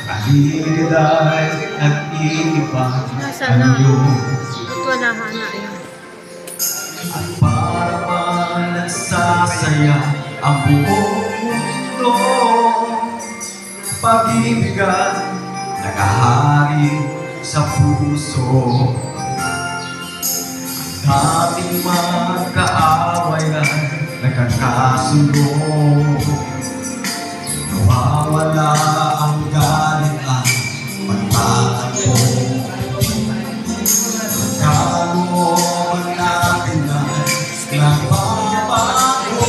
Paligid ay nag-iiba Nasaan na? Ba't wala hana yun? at para bang nagsasaya ang buong mundo. Pag-ibig at nakahari sa puso. Dating magkaaway ay nagkakasundo. Nawawala ang galit at pagtatakbo. Kalooban natin ay nagbabago.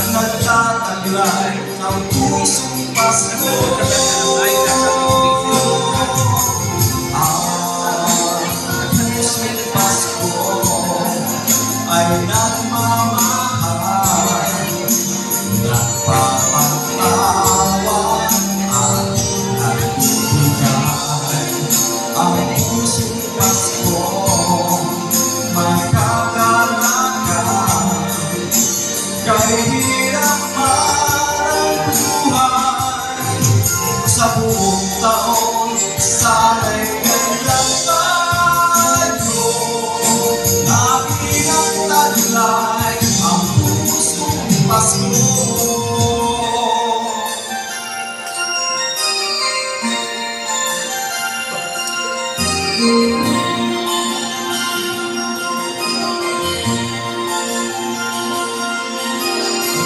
Nagtataglay ang pusong Pasko. Ay nagmamahal, nagpapatawa at nagbibigay. Ang pusong Pasko may kagalakan. Kahit hirap man ang buhay sa buong taon, sana'y ganyan tayo. Lagi ang taglay ang pusong Pasko.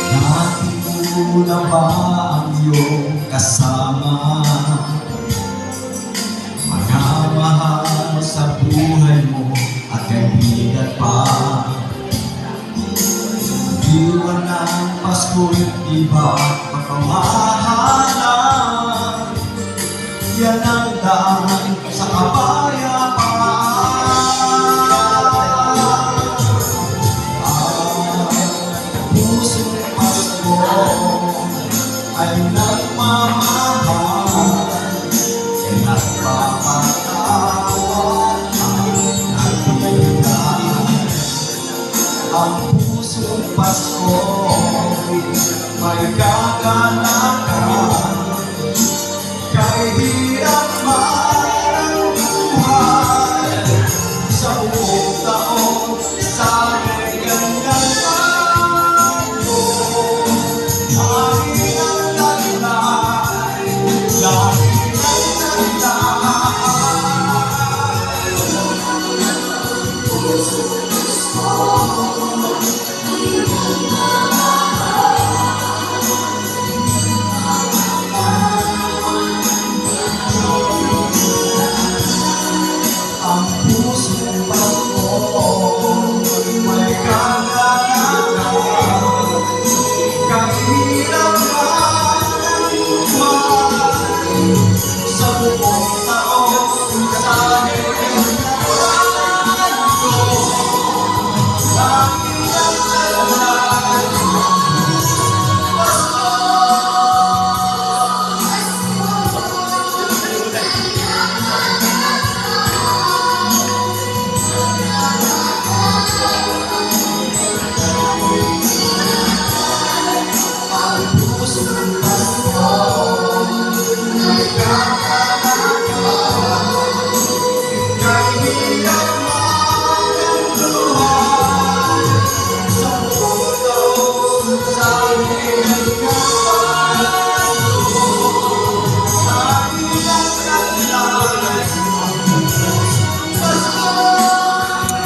Natin mo na ba ang iyong kasama? Mga mahal sa buhay mo at kaibigan pa. Iwan ng Pasko'y iba pagkamahalan. Yan ang daan sa kapayapaan. Ang pusong Pasko ay nagmamahal.